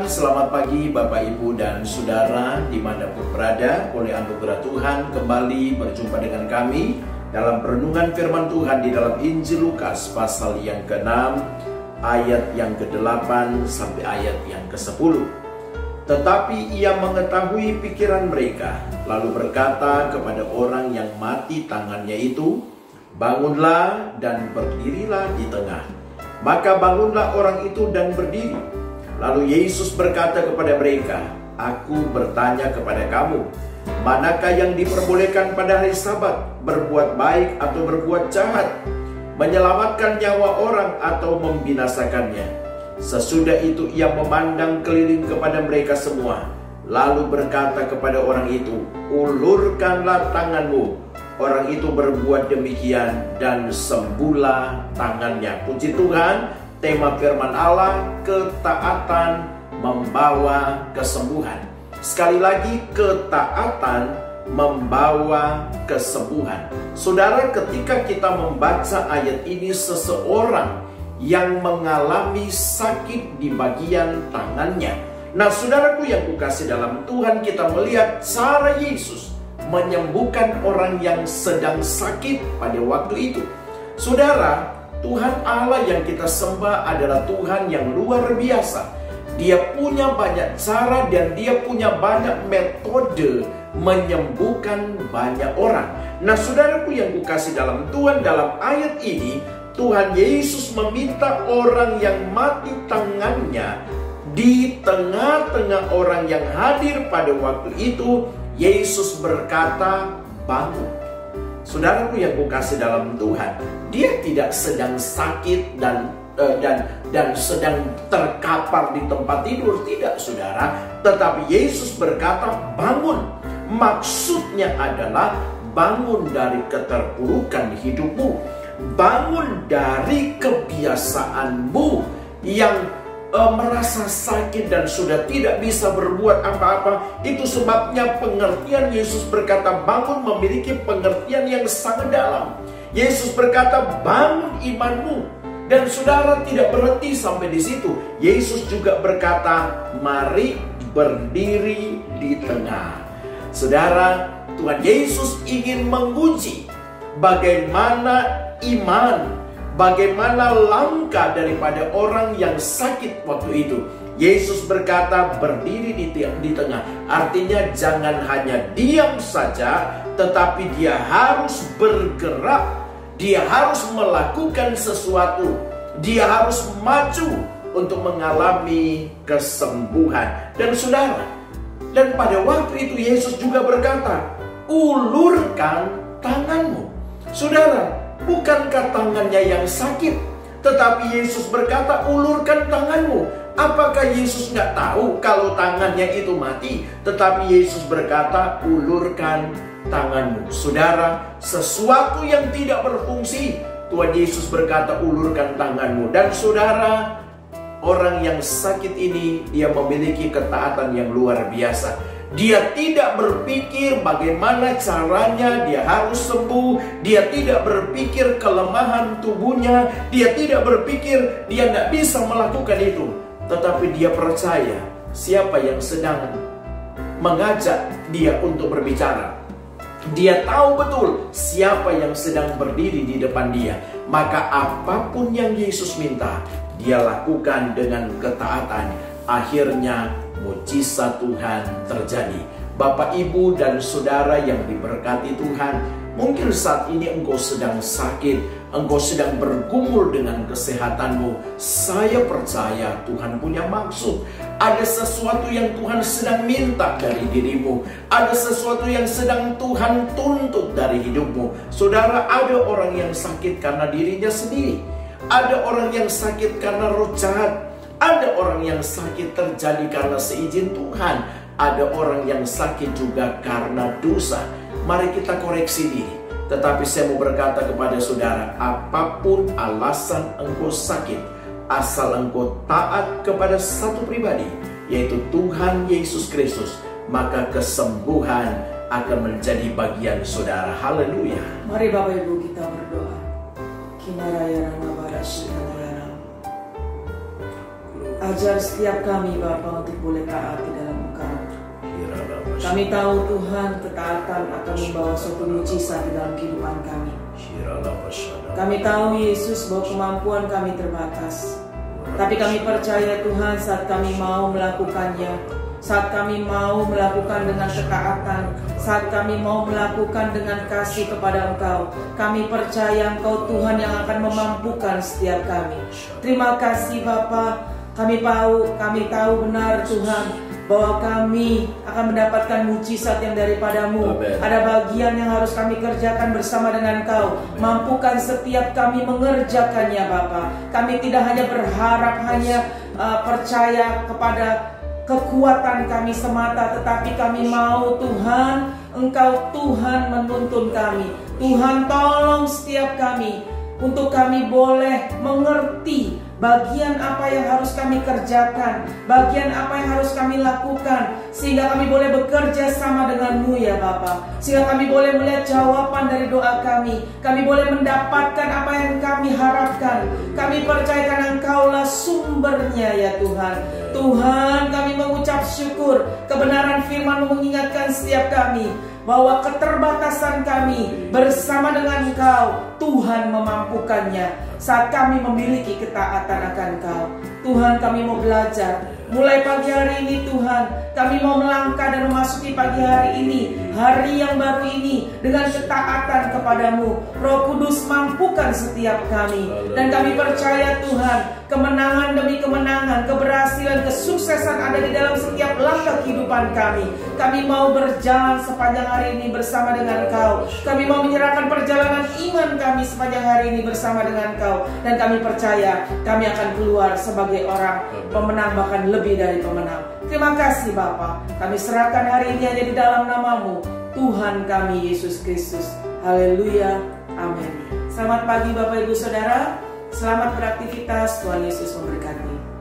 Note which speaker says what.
Speaker 1: Tuhan, selamat pagi Bapak, Ibu, dan Saudara dimanapun berada. Oleh anugerah Tuhan kembali berjumpa dengan kami dalam perenungan firman Tuhan di dalam Injil Lukas pasal yang ke-6 ayat yang ke-8 sampai ayat yang ke-10. Tetapi ia mengetahui pikiran mereka, lalu berkata kepada orang yang mati tangannya itu, "Bangunlah dan berdirilah di tengah." Maka bangunlah orang itu dan berdiri. Lalu Yesus berkata kepada mereka, "Aku bertanya kepada kamu, manakah yang diperbolehkan pada hari Sabat, berbuat baik atau berbuat jahat, menyelamatkan nyawa orang atau membinasakannya?" Sesudah itu ia memandang keliling kepada mereka semua, lalu berkata kepada orang itu, "Ulurkanlah tanganmu." Orang itu berbuat demikian dan sembuhlah tangannya. Puji Tuhan, tema firman Allah, ketaatan membawa kesembuhan. Sekali lagi, ketaatan membawa kesembuhan. Saudara, ketika kita membaca ayat ini, seseorang yang mengalami sakit di bagian tangannya. Nah, saudaraku yang kukasih dalam Tuhan, kita melihat cara Yesus menyembuhkan orang yang sedang sakit pada waktu itu. Saudara, Tuhan Allah yang kita sembah adalah Tuhan yang luar biasa. Dia punya banyak cara dan dia punya banyak metode menyembuhkan banyak orang. Nah, saudaraku yang kukasih dalam Tuhan, dalam ayat ini Tuhan Yesus meminta orang yang mati tangannya di tengah-tengah orang yang hadir pada waktu itu. Yesus berkata, "Bangun." Saudaraku yang kukasih dalam Tuhan, dia tidak sedang sakit dan sedang terkapar di tempat tidur, tidak, saudara. Tetapi Yesus berkata, "Bangun." Maksudnya adalah bangun dari keterpurukan hidupmu, bangun dari kebiasaanmu yang merasa sakit dan sudah tidak bisa berbuat apa-apa. Itu sebabnya pengertian Yesus berkata bangun memiliki pengertian yang sangat dalam. Yesus berkata bangun imanmu. Dan saudara, tidak berhenti sampai di situ. Yesus juga berkata, "Mari berdiri di tengah." Saudara, Tuhan Yesus ingin menguji bagaimana iman, bagaimana langkah daripada orang yang sakit waktu itu. Yesus berkata berdiri di tengah. Artinya jangan hanya diam saja, tetapi dia harus bergerak. Dia harus melakukan sesuatu. Dia harus maju untuk mengalami kesembuhan. Dan saudara, dan pada waktu itu Yesus juga berkata, "Ulurkan tanganmu." Saudara, bukankah tangannya yang sakit? Tetapi Yesus berkata, "Ulurkan tanganmu." Apakah Yesus nggak tahu kalau tangannya itu mati? Tetapi Yesus berkata, "Ulurkan tanganmu." Saudara, sesuatu yang tidak berfungsi, Tuhan Yesus berkata, "Ulurkan tanganmu." Dan saudara, orang yang sakit ini, dia memiliki ketaatan yang luar biasa. Dia tidak berpikir bagaimana caranya dia harus sembuh. Dia tidak berpikir kelemahan tubuhnya. Dia tidak berpikir dia tidak bisa melakukan itu. Tetapi dia percaya siapa yang sedang mengajak dia untuk berbicara. Dia tahu betul siapa yang sedang berdiri di depan dia. Maka apapun yang Yesus minta, dia lakukan dengan ketaatan. Akhirnya mujizat Tuhan terjadi. Bapak, Ibu, dan saudara yang diberkati Tuhan, mungkin saat ini engkau sedang sakit, engkau sedang bergumul dengan kesehatanmu. Saya percaya Tuhan punya maksud. Ada sesuatu yang Tuhan sedang minta dari dirimu. Ada sesuatu yang sedang Tuhan tuntut dari hidupmu. Saudara, ada orang yang sakit karena dirinya sendiri. Ada orang yang sakit karena roh jahat. Ada orang yang sakit terjadi karena seizin Tuhan. Ada orang yang sakit juga karena dosa. Mari kita koreksi diri. Tetapi saya mau berkata kepada saudara, apapun alasan engkau sakit, asal engkau taat kepada satu pribadi, yaitu Tuhan Yesus Kristus, maka kesembuhan akan menjadi bagian saudara. Haleluya.
Speaker 2: Mari Bapak Ibu kita berdoa. Kinaraya Rana Barashi Kanayana. Ajar setiap kami Bapa untuk boleh taat di dalam Engkau. Kami tahu Tuhan ketaatan akan membawa suatu mujizat di dalam kehidupan kami. Kami tahu Yesus bahwa kemampuan kami terbatas. Tapi kami percaya Tuhan saat kami mau melakukannya, saat kami mau melakukan dengan ketaatan, saat kami mau melakukan dengan kasih kepada Engkau, kami percaya Engkau Tuhan yang akan memampukan setiap kami. Terima kasih Bapa. Kami tahu benar Tuhan bahwa kami akan mendapatkan mujizat yang daripadamu. Ada bagian yang harus kami kerjakan bersama dengan Engkau. Mampukan setiap kami mengerjakannya Bapa. Kami tidak hanya berharap, hanya percaya kepada kekuatan kami semata, tetapi kami mau Tuhan, Engkau Tuhan menuntun kami. Tuhan tolong setiap kami untuk kami boleh mengerti bagian apa yang harus kami kerjakan, bagian apa yang harus kami lakukan, sehingga kami boleh bekerja sama denganmu ya Bapa. Sehingga kami boleh melihat jawaban dari doa kami boleh mendapatkan apa yang kami harapkan. Kami percayakan Engkaulah sumbernya ya Tuhan. Tuhan, kami mengucap syukur, kebenaran firman mengingatkan setiap kami bahwa keterbatasan kami bersama dengan Engkau, Tuhan memampukannya saat kami memiliki ketaatan akan Engkau. Tuhan, kami mau belajar mulai pagi hari ini Tuhan. Kami mau melangkah dan memasuki pagi hari ini, hari yang baru ini, dengan ketaatan kepadamu. Roh Kudus mampukan setiap kami. Dan kami percaya Tuhan, kemenangan demi kemenangan, keberhasilan, kesuksesan ada di dalam setiap langkah kehidupan kami. Kami mau berjalan sepanjang hari ini bersama dengan Engkau. Kami mau menyerahkan perjalanan iman kami sepanjang hari ini bersama dengan Engkau. Dan kami percaya kami akan keluar sebagai orang pemenang, bahkan lebih dari pemenang. Terima kasih Bapa. Kami serahkan hari ini hanya di dalam nama-Mu, Tuhan kami Yesus Kristus. Haleluya. Amin. Selamat pagi Bapak Ibu Saudara. Selamat beraktivitas. Tuhan Yesus memberkati.